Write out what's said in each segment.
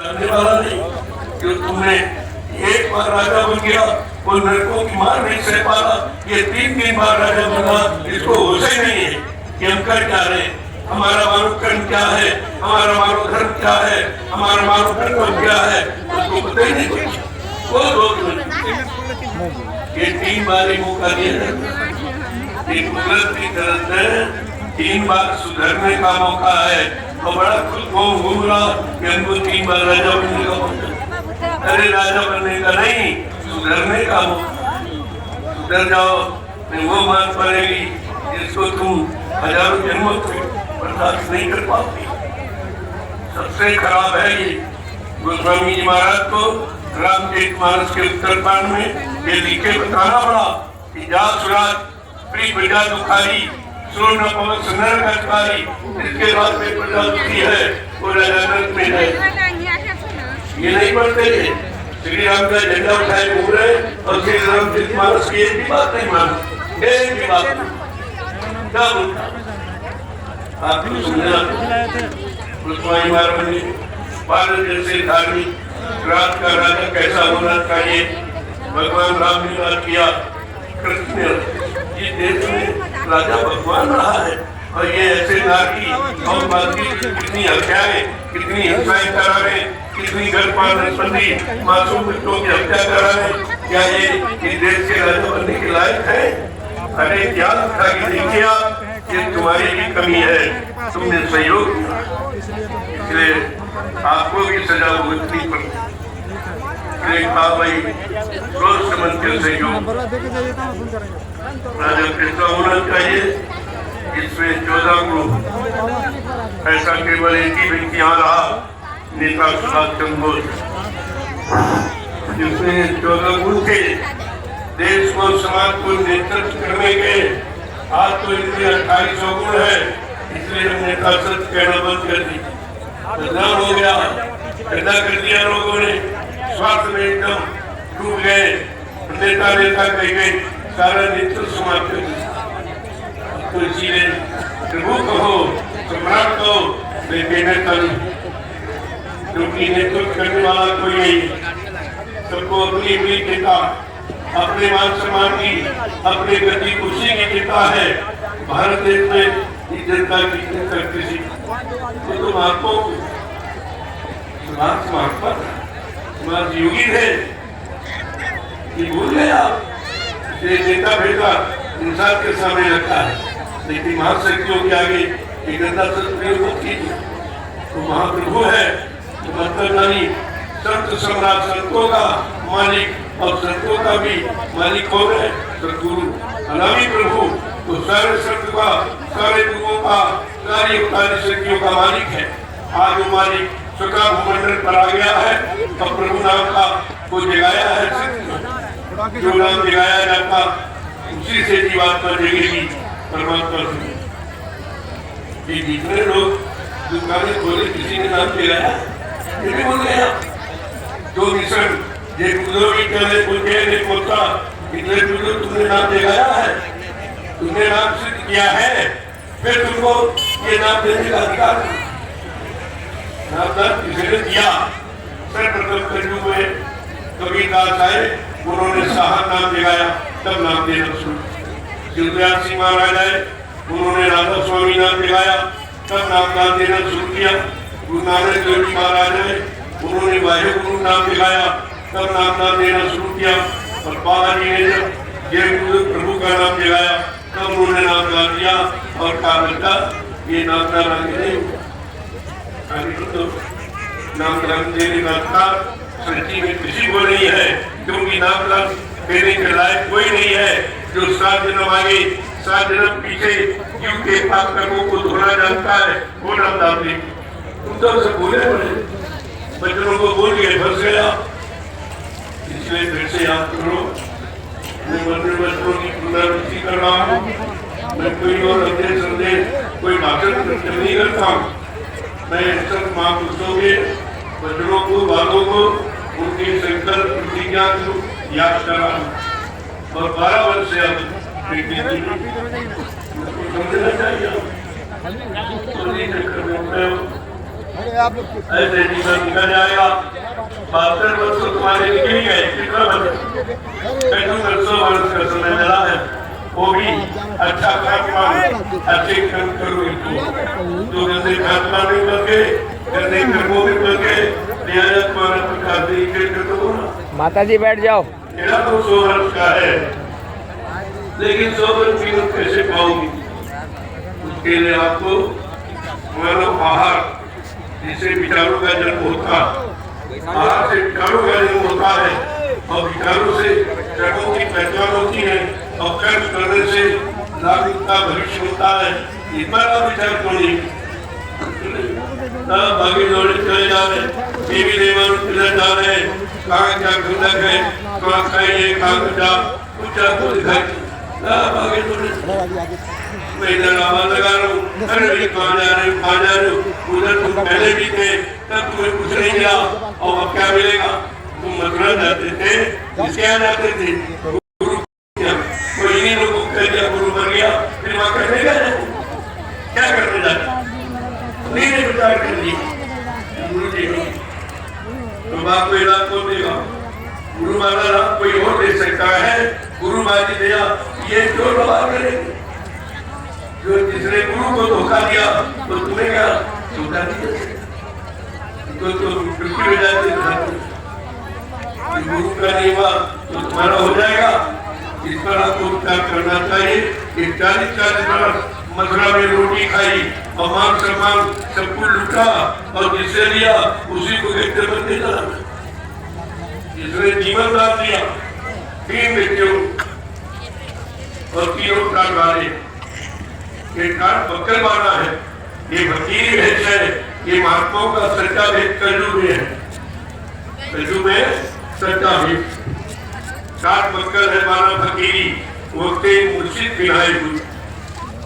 करने वाला नहीं। जो तुमने एक बार राजा बन गया, वो नरकों की मार नहीं सह पाला, ये 3 बार राजा बना, इसको होश ही नहीं है कि हम कर क्या रहे हैं, हमारा मानव कर्म क्या है, हमारा मानव धर्म क्या है, हमारा मानव कर्तव्य क्या है, उसको पता ही नहीं कुछ। वो लोग ये 3 बार ही मौका दिया जाता है, गलती करते 3 बार सुधरने का मौका है, और बड़ा खुद घूम रहा कि हमको 3 बार राजा बनने का मौका। अरे राजा बनने का नहीं, सुधरने का मौका। सुधर जाओ, नहीं वो मान पड़ेगी जिसको तुम हजारों जन्मों से बर्दाश्त नहीं कर पाओगे। सबसे खराब है ये। गोस्वामी जी महाराज को रामचरितमानस के उत्तरकांड में ये लिख के बताना पड़ा कि जासुराज प्री प्रजा दुखारी सोना पवन सुनर का अधिकारी, इसके बाद में प्रजा दुखी है, वो राजानंद में है। ये नहीं पढ़ते थे। श्री राम का झंडा उठाए घूम रहे और श्री रामचरितमानस की एक भी बात नहीं मानी, एक भी बात नहीं। क्या बोलता आपको सुनना गोस्वामी महाराज ने भारत जैसे धार्मिक राज का राजा कैसा होना चाहिए, भगवान राम ने बात किया। कृष्ण इस देश में राजा भगवान रहा है, और ये ऐसे नारी और बाकी कितनी हत्याएं, कितनी हिंसाएं करा रहे, कितनी गर्भपात संबंधी मासूम बच्चों की हत्या करा रहे, क्या ये इस देश के राजा बनने के लायक है? अरे क्या लिखा कि देखिए आप, ये तुम्हारी भी कमी है, तुमने सहयोग किया, इसलिए आपको भी सजा भुगतनी पड़ती। भाई सोच समझ के सहयोग राजा कृष्ण होना चाहिए। इसमें 14 ग्रुप, ऐसा केवल एक ही व्यक्ति यहाँ रहा, नेता सुभाष चंद्र बोस, जिसमें 14 गुण थे, देश को समाज को नेतृत्व करने के। आज तो इतने 2800 गुण है, इसलिए हमने सच कहना बंद कर दी, बदनाम हो गया, पैदा कर दिया लोगों ने, स्वार्थ में एकदम डूब गए, नेता नेता कह गए, सारा नेतृत्व समाप्त कर दिया। तो इसीलिए प्रभु कहो, सम्राट कहो, लेकिन नेता नहीं, क्योंकि नेतृत्व करने वाला कोई नहीं, सबको अपनी अपनी चिंता, अपने मान सम्मान की, अपने गति खुशी की चिंता है। भारत देश में इस जनता की चिंता किसी तो महात्मा समाज योगी थे, ये भूल गए आप। ये नेता भेजा इंसान के सामने रखा है, लेकिन महाशक्तियों के आगे एक गंदा शब्द प्रयोग मत कीजिए। तो महाप्रभु है, तो मंत्रधारी संत सम्राट, संतों का मालिक और संतों का भी मालिक हो गए सदगुरु अनामी प्रभु। तो सारे संत का, सारे गुरुओं का, सारी अवतारी शक्तियों का मालिक है। आज वो मालिक स्वतः भूमंडल पर आ गया है और प्रभु नाम का वो जगाया है। जो नाम जगाया जाता उसी से जीवात्मा जगेगी परमात्मा से। ये जितने लोग दुकानें खोले, किसी ने नाम जगाया, ये भी बोल गया। जो मिशन ये भी कहने को कहने को था, इतने बुजुर्ग तुमने नाम जगाया है, तुमने नाम सिद्ध किया है, फिर तुमको ये नाम देने का अधिकार नामदान किसने दिया? सर्वप्रथम कलयुग में कबीरदास आए, उन्होंने साहा नाम जगाया, तब नाम देना शुरू। शिवदयाल सिंह महाराज आए, उन्होंने राधा स्वामी नाम जगाया, तब नाम देना शुरू किया। गुरु नानक देव जी महाराज आए, उन्होंने वाहे गुरु नाम जगाया, तब नाम देना शुरू किया। और बाबा जी ने जब ये प्रभु का नाम जगाया, तब उन्होंने नाम दिया और कहा बेटा ये नाम नहीं, तो नाम देने का अधिकार सृष्टि में किसी को नहीं है, क्योंकि नाम देने के लायक कोई नहीं है। जो 7 जन्म आगे 7 जन्म पीछे जीव के पाप कर्मों को धोना जानता है, वो नाम दाम दे। तुम तो सब बोले बच्चों को बोल के फंस गया, इसलिए फिर से याद करो। मैं मंदिर बच्चों की पुनरावृत्ति कर रहा हूँ, मैं कोई और संदेश कोई भाषण नहीं करता हूँ। मैं सब महापुरुषों के वचनों को, बातों को, उनके संकल्प प्रतिज्ञा को याद कर रहा हूँ। और 12 वर्ष से अब समझना चाहिए। ऐसे जीवन निकल जाएगा। 72 वर्ष तो तुम्हारे निकल ही गए, कितना वर्ष 100 वर्ष का समय मिला है, वो भी अच्छा अच्छे कर्म करो। जो गंदे खात्मा नहीं बन गए, गंदे कर्मों में बन गए, प्रकार से माता जी बैठ जाओ। मेरा तो 100 वर्ष का है, लेकिन 100 वर्ष जीवन कैसे पाऊंगी? उसके लिए आपको मानव आहार, जिससे विचारों का जन्म होता है, आहार से विचारों का जन्म होता है और विचारों से कर्मों की पहचान होती है और कर्म करने से नागरिक का भविष्य होता है। इस पर आप विचार करिए। बाकी दौड़े चले जा रहे, देवी देवान किधर जा रहे, कहाँ क्या खुंदक है, कहाँ खाइए, कहाँ जा कुछ आपको दिखाई आगे दौड़े। मैं इधर आवाज लगा रहा हूँ, अरे कहाँ जा रहे हो, उधर तुम पहले भी थे, तब तुम्हें कुछ नहीं मिला और अब क्या मिलेगा? तुम मथुरा जाते थे, किसके यहाँ जाते थे? गुरु कोई इन्हीं लोगों को कह दिया गुरु बन गया, फिर वहाँ करने गए क्या करने जाते? नहीं विचार कर लिया गुरु जी तो बाप को इलाज कौन देगा? गुरु माना कोई और दे सकता है, गुरु बाजी दिया, ये क्यों व्यवहार करेंगे? जो जिसने गुरु को धोखा दिया तो तुम्हें क्या धोखा दिया? तो बिल्कुल हो जाते, गुरु का नहीं हुआ तो तुम्हारा हो जाएगा। इस पर आपको उपचार करना चाहिए। 40 वर्ष मथुरा में रोटी खाई और मान सम्मान सब कुछ लूटा और जिससे लिया उसी को व्यक्त बनते चला। जिसने जीवन दान दिया, 3 बेटियों और 3 प्राण मारे, ये काट बक्कर मारा है, ये फकीर भेद है, ये महात्माओं का सच्चा भेद कलयुग में है। कलयुग में सच्चा भेद काट बक्कर है, माना फकीरी, वक्ते मुर्शिद बिनाए हुई,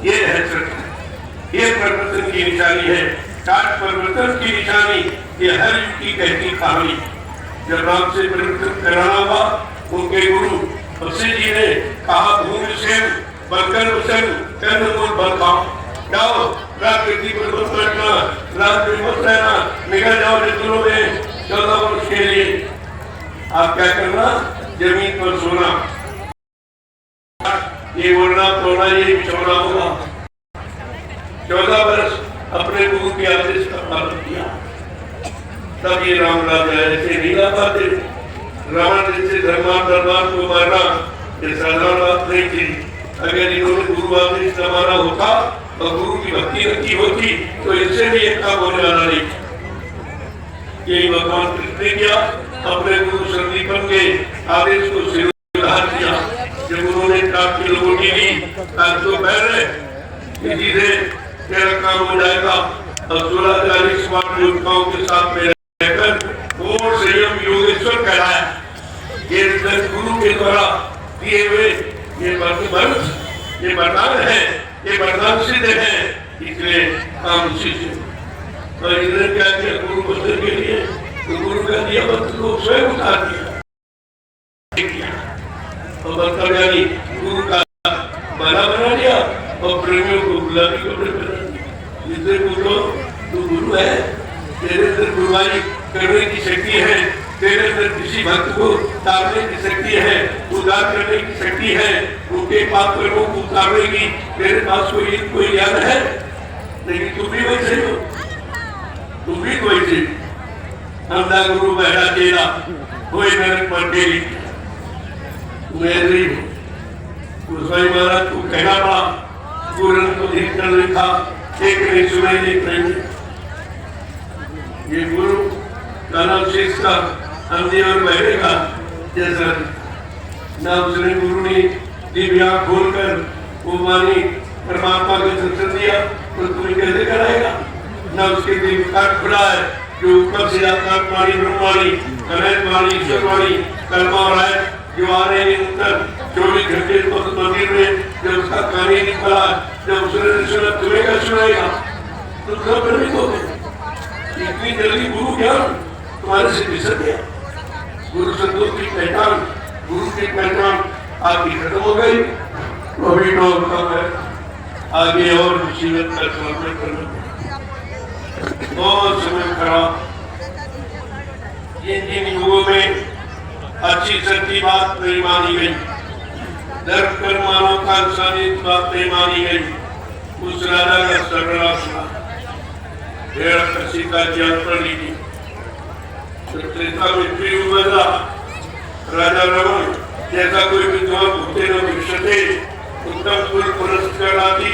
ये है सत्य, ये परिवर्तन की निशानी है। काट परिवर्तन की निशानी ये हर युग की कहती कहानी। जब राम से परिवर्तन कराना हुआ, उनके गुरु वशिष्ठ जी ने कहा भूमि से बलकर वचन कर्ममूल बल खाओ, जाओ राजनीति पर मत बैठना, राज में मत रहना, निकल जाओ जंगलों में 14 वर्ष के लिए। आप क्या करना? जमीन पर सोना, ये बोलना तोड़ना, ये बिछोना होगा। 14 वर्ष अपने गुरु के आदेश का पालन किया, तब ये राम राजा ऐसे नहीं ला पाते। रावण जैसे धर्मान को मारना ये साधारण बात नहीं थी। अगर इन्होंने गुरु आदेश न माना होता और गुरु की भक्ति रखी होती तो इनसे भी एक काम होने वाला नहीं। यही भगवान कृष्ण ने किया, अपने गुरु संदीपन के आदेश को स्वीकार किया। जब उन्होंने काट की लोगोटी दी, आज तो पहले इसी से तेरा काम हो जाएगा और 1640 स्मार्ट योद्धाओं के साथ में रहकर पूर्ण संयम योगेश्वर कहलाया। ये गुरु के द्वारा दिए हुए ये वरदान है, ये वरदान सिद्ध है, इसलिए काम उसी से। तो इन्होंने क्या किया गुरु वचन के लिए? तो गुरु का दिया वचन को स्वयं उतार दिया और बर्तव्यानी गुरु का माला बना दिया और प्रेमियों को गुलाबी कपड़े पहना दिया। जिससे बोलो तू गुरु है, तेरे अंदर गुरुवाई करने की शक्ति है, तेरे अंदर किसी भक्त को तारने की शक्ति है, उद्धार करने की शक्ति है, उनके पाप कर्मों को उतारने की तेरे पास कोई ज्ञान है। लेकिन तुम भी वैसे हो, तुम भी वैसे अंधा गुरु बहरा तेरा कोई नरक पर तेरी गोस्वामी महाराज को कहना पड़ा, पूर्ण को देखकर लिखा, एक नहीं सुनाई एक नहीं। ये गुरु का नाम शेष का अंधे और बहरे का जैसा ना उसने गुरु ने दिव्य आंख खोलकर वो मानी परमात्मा को दर्शन दिया तो तुम्हें कैसे कराएगा? ना उसके दिल काट खुला है जो ऊपर से आत्मावाणी ब्रह्मवाणी कनैतवाणी ईश्वरवाणी कर्मा और है जो आ रहे हैं उत्तर 24 घंटे मंदिर में। जब उसका कहानी निकला, जब उसने सुना तुम्हें क्या सुनाएगा? तुम सब भ्रमित हो गए। इतनी जल्दी गुरु ज्ञान तुम्हारे से बिसर गया। गुरु संतों की पहचान, गुरु की पहचान आपकी खत्म हो गई। अभी तो है आगे और मुसीबत का समर्पण करना। बहुत समय खराब। जिन युगों में अच्छी सच्ची बात नहीं मानी गई, धर्म कर्म मानव का इंसानी बात नहीं मानी गई, उस राजा का सर्वनाश हुआ। का यात्रा ली थी। त्रेता में फिर बदला राजा रावण जैसा कोई विद्वान भूते न भविष्यते, उत्तम कुल पुरस्कार आदि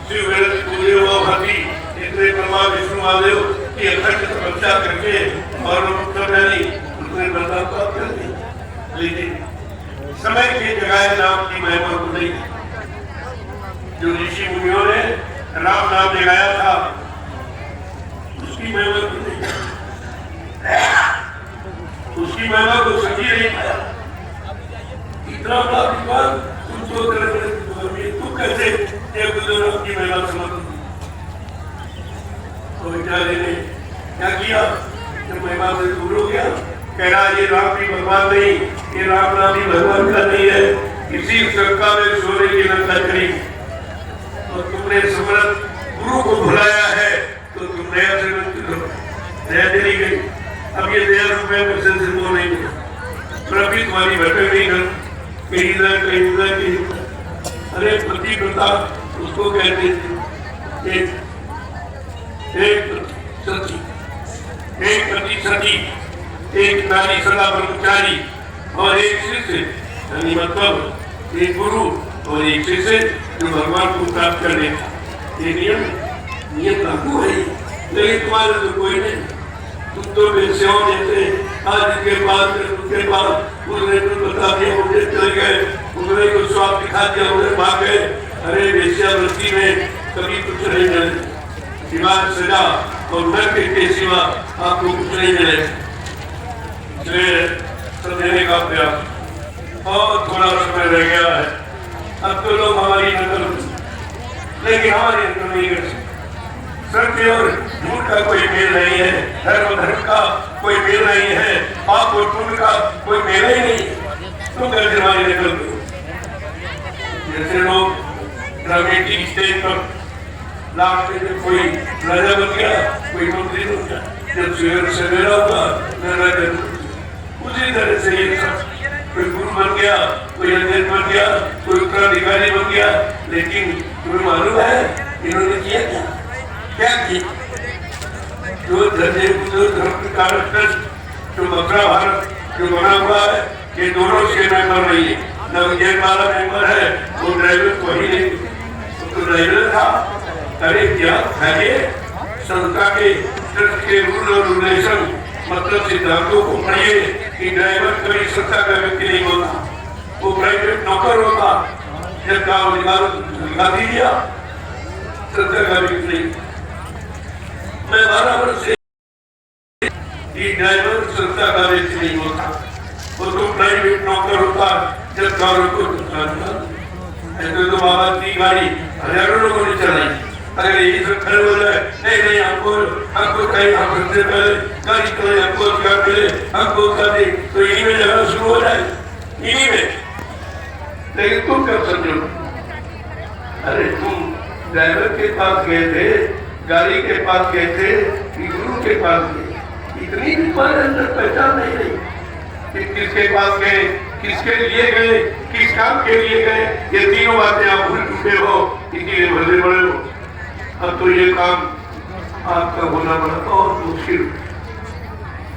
शिव पूजे हुआ भाती इतने ब्रह्मा विष्णु महादेव की अखंड तपस्या करके और उसने बदलाव प्राप्त कर दी। लेकिन समय के जगह नाम की महिमा को नहीं, जो ऋषि मुनियों ने राम नाम जगाया था उसकी महिमा को नहीं, उसकी महिमा को समझी नहीं पाया। इतना बड़ा विद्वान तुम तू कैसे एक बुजुर्ग की महिमा समझ। तो बेचारे ने क्या किया, जब महिमा से दूर हो गया, कह रहा ये राम भी भगवान नहीं, ये राम नाम भी भगवान का नहीं है, इसी शंका में सोने की नंदा करी। तो तुमने समर्थ गुरु को भुलाया है तो तुम नया से दया चली गई। अब ये 1000 रुपए में से वो नहीं मिला, प्रभी तुम्हारी भटक नहीं कर कहीं इधर कहीं उधर कहीं। अरे पतिव्रता उसको कहते थे, एक सती, एक पति सती, एक नारी सदा ब्रह्मचारी और एक शिष्य, यानी मतलब एक गुरु और एक शिष्य जो भगवान को प्राप्त कर लेता। ये नियम लागू है, लेकिन तुम्हारे तो कोई नहीं। तुम तो वेश्याओं जैसे आज के बाद उनके बाद उसने तो बता दिया, मुझे चले गए, उन्होंने को स्वाद दिखा दिया, उन्हें भाग गए। अरे वेश्यावृत्ति में कभी कुछ नहीं मिले, सिवाय सजा और नर्क के सिवा आपको कुछ नहीं मिले। समझने का प्रयास और थोड़ा समय रह गया है। अब तो लोग हमारी नकल, लेकिन हमारी नकल नहीं कर सकते। सत्य और झूठ का कोई मेल नहीं है, धर्म का कोई मेल नहीं है, पाप और पुण्य का कोई मेल ही नहीं। तुम कैसे हमारी नकल करो? जैसे लोग ड्रामेटिक स्टेज पर लास्ट में कोई राजा बन गया, कोई मंत्री बन गया, जब सवेरा हुआ राजा, उसी तरह से ये सब कोई गुरु बन गया, कोई अध्यक्ष बन गया, कोई उत्तराधिकारी बन गया। लेकिन तुम्हें मालूम है इन्होंने किया क्या किया? जो जो मथुरा भारत जो बना हुआ है, ये दोनों से मेंबर नहीं है। न विजय वाला मेंबर है, वो ड्राइवर वही नहीं, तो ड्राइवर था। अरे क्या है संस्था के ट्रस्ट के रूल और रेगुलेशन मतलब सिद्धांतों को पढ़िए कि ड्राइवर कभी संस्था का व्यक्ति नहीं होता, वो प्राइवेट नौकर होता। जब काम लगा दिया संस्था का व्यक्ति नहीं। मैं 12 वर्ष से ड्राइवर संस्था का व्यक्ति नहीं होता, वो तो प्राइवेट नौकर होता। जब कारों को ऐसे तो बाबा की गाड़ी हजारों लोगों ने चलाई। अगर यही सब खड़े हो जाए, नहीं हमको कहीं हम सबसे पहले गाड़ी चले, हमको क्या मिले, हमको क्या दे, तो यही में झगड़ा शुरू हो जाए, इन्हीं में। लेकिन तुम कब समझो? अरे तुम ड्राइवर के पास गए थे, गाड़ी के पास गए थे कि गुरु के पास गए? इतनी भी तुम्हारे अंदर पहचान नहीं रही कि किसके पास गए, किसके लिए गए, किस काम के लिए गए। ये तीनों बातें आप भूल चुके हो, इसीलिए भले बड़े हो। अब तो ये काम आपका होना बड़ा बहुत मुश्किल,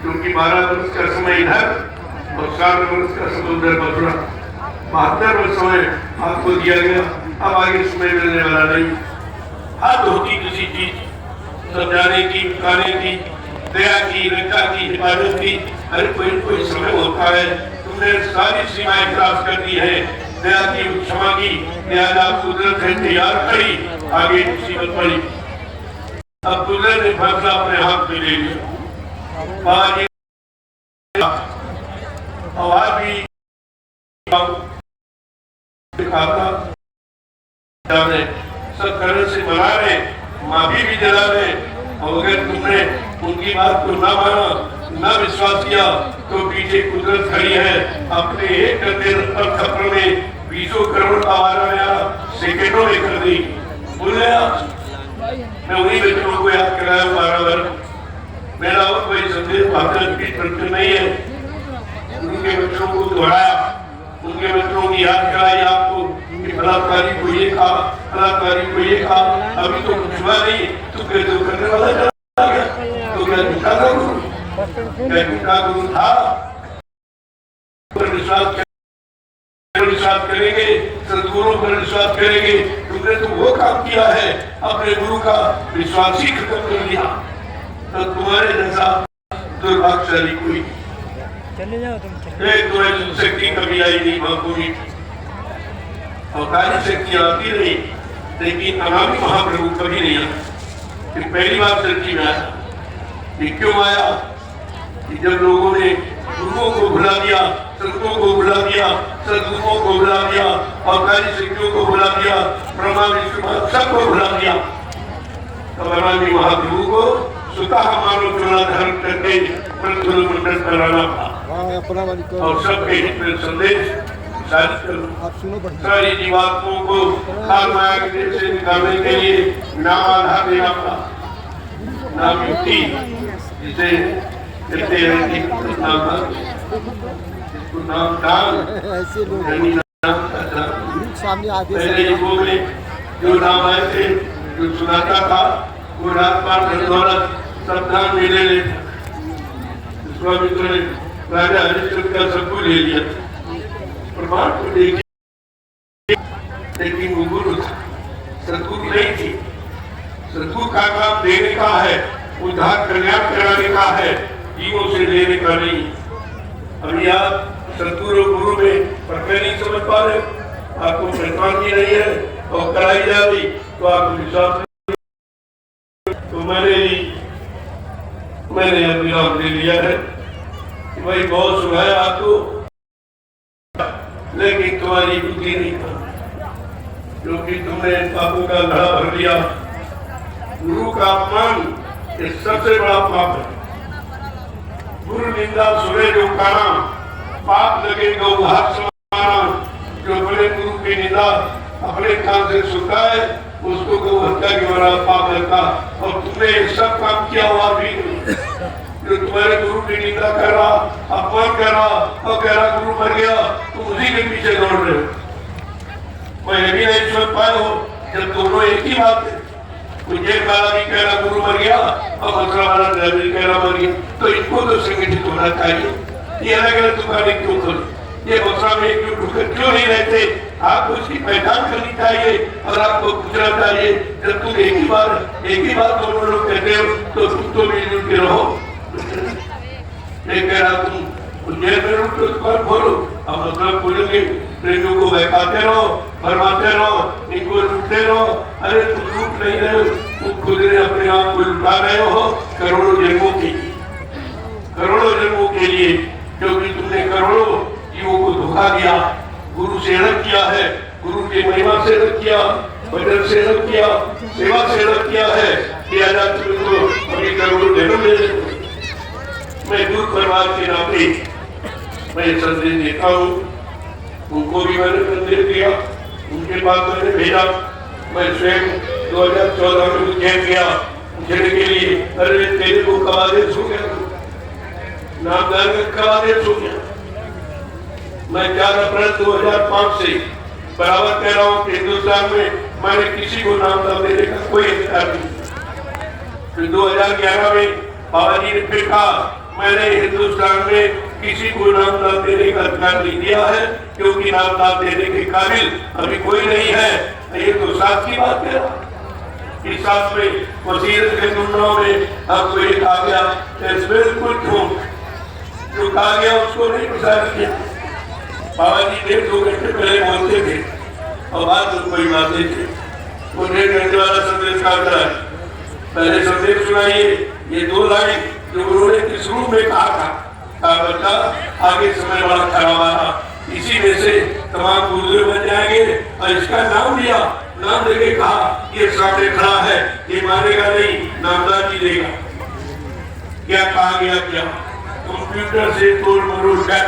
क्योंकि 12 वर्ष का समय इधर और 7 वर्ष का समय उधर मथुरा। 72 वर्ष समय आपको दिया गया, अब आगे समय मिलने वाला नहीं। हद होती किसी चीज समझाने की, बताने की, दया की, रक्षा की, हिफाजत की। अरे कोई समय होता है, तुमने सारी सीमाएं क्रॉस कर दी है, दया की, क्षमा की, लिहाजा कुदरत से तैयार करी, आगे मुसीबत पड़ी। अब कुदरत ने फैसला अपने हाथ में ले लिया। आज भी दिखाता सब तरह से मना रहे, माफी भी दिला रहे। और अगर तुमने उनकी बात को ना माना, ना विश्वास किया, तो पीछे कुदरत खड़ी है। अपने एक खबर में 20 करोड़ आवारा सेकंडों में कर दी। बोले आप मैं उन्हीं बच्चों को याद कराया बार-बार। मेरा और कोई संदेश भारत की तरफ से नहीं है। उनके बच्चों को दोहराया, उनके बच्चों की याद कराई आपको कि बलात्कारी को ये कहा, बलात्कारी को ये कहा। अभी तो कुछ हुआ नहीं, तो करने वाला चला गया। तो क्या झूठा था गुरु? क्या झूठा गुरु था? पर विश्वास करेंगे, सदगुरु पर विश्वास करेंगे। तुमने तो वो काम किया है, अपने गुरु का विश्वास ही खत्म कर दिया। तो तुम्हारे जैसा दुर्भाग्यशाली कोई चले जाओ तुम। तुम्हें शक्ति कभी आई नहीं महापुरी, अवतारी शक्ति आती रही, लेकिन अनामी महाप्रभु कभी नहीं आया। पहली बार सच्ची में आया। ये क्यों आया? कि जब लोगों ने गुरुओं को भुला दिया, संतों को भुला दिया, सदगुरुओं को भुला दिया, अवतारी शक्तियों को भुला दिया, ब्रह्मा विष्णु सबको भुला दिया, तब अनामी महाप्रभु को स्वतः मानव चोला धर्म करके मंडल कराना था और सबके हित में संदेश सारी जीवात्माओं को काल माया के देश से निकालने के लिए नाम आधार देना पड़ा। नाम युक्ति जिसे कहते हैं कि नाम दान, पहले युगों में जो नाम आए थे, जो सुनाता था, वो राजपाल द्वारा सब दान ले लेते। विश्वामित्र ने राजा हरिश्चंद्र का सबको ले लिया, प्रमाण को देखिए, लेकिन वो गुरु था, सदगुरु नहीं थी। सदगुरु का काम देने का है, उद्धार कल्याण कराने का है, जीवों से लेने का नहीं। अभी आप सदगुरु गुरु में प्रकरण नहीं समझ पा रहे, आपको पहचान भी नहीं है और कराई जा रही तो आपको विश्वास नहीं। तो मैंने अपनी नाम ले लिया है कि भाई बहुत सुनाया आपको, लेकिन तुम्हारी बुद्धि नहीं था, क्योंकि तुमने पापों का घड़ा भर लिया। गुरु का अपमान ये सबसे बड़ा पाप है। गुरु निंदा सुने जो काना, पाप लगे गौभार समाना। जो बड़े गुरु की निंदा अपने कान से सुनता है, उसको गौ हत्या की बड़ा पाप लगता। और तुमने सब काम किया हुआ भी नहीं। जो तुम्हारे गुरु की निंदा कर रहा, अपमान कर रहा और कह रहा गुरु मर गया, तुम उसी के पीछे दौड़ रहे हो। मैं भी नहीं समझ पाया हो जब दोनों एक ही बात है। मुझे काला भी कह रहा गुरु मर गया और दूसरा वाला ड्राइवर कह रहा मर गया, तो इनको तो संगठित होना चाहिए। ये अलग अलग दुकानें क्यों खोली, ये बसरा में क्यों ढुके क्यों नहीं रहते? आपको इसकी पहचान करनी चाहिए और आपको पूछना चाहिए। जब तुम एक ही बार दोनों लोग कहते हो तो तुम तो मिलजुल के रहो। कह रहा तुम उज्जैन में रुक तो दुकान खोलो, अब मतलब खोलेंगे, प्रेमियों को बहकाते रहो, भरमाते रहो, इनको लूटते रहो। अरे तुम लूट नहीं रहे हो, तुम खुद ने अपने आप को लुटा रहे हो करोड़ों जन्मों के लिए, क्योंकि तुमने करोड़ों जीवों को धोखा दिया। गुरु से अलग किया है, गुरु की महिमा से अलग किया, भजन से अलग किया, सेवा से अलग किया है। किया जा तो अभी करोड़ों जन्म ले। मैं गुरु परिवार के नाते मैं संदेश देता हूँ, उनको भी मैंने संदेश दिया, उनके पास मैंने भेजा। मैं स्वयं 2014 में उज्जैन गया उज्जैन के लिए। अरे तेरे को कब आदेश हो गया, नामदान कब आदेश हो गया? मैं 4 अप्रैल 2005 से बराबर कह रहा हूँ कि हिंदुस्तान में मैंने किसी को नामदान देने का कोई अधिकार नहीं। फिर 2011 में बाबा जी ने फिर कहा मैंने हिंदुस्तान में किसी को नामदान देने का अधिकार नहीं दिया है, क्योंकि नामदान देने के काबिल अभी कोई नहीं है। ये तो साथ की बात है। इस साथ में वसीयत के जुमलों में हमको ये कहा गया, बिल्कुल झूठ, जो कहा गया उसको नहीं प्रसारित किया। बाबा जी 1.5-2 घंटे पहले बोलते थे और बाद में कोई बातें थे। वो 1.5 घंटे वाला संदेश कहा है, पहले संदेश सुनाइए। ये 2 लाइन जो उन्होंने किस रूप में कहा था, बच्चा आगे समय बड़ा खराब आया, इसी में से तमाम गुरुदेव बन जाएंगे। और इसका नाम दिया, नाम देके कहा ये सामने खड़ा है, ये मानेगा नहीं, नामदान जी देगा। क्या कहा गया? क्या कंप्यूटर से तोड़ मरोड़ कर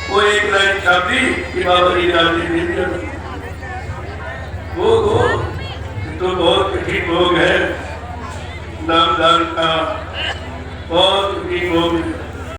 वो एक लाइन छापी कि बाबा जी ने दिया। वो तो बहुत कठिन लोग है। दम दर का बहुत दुखी हो गया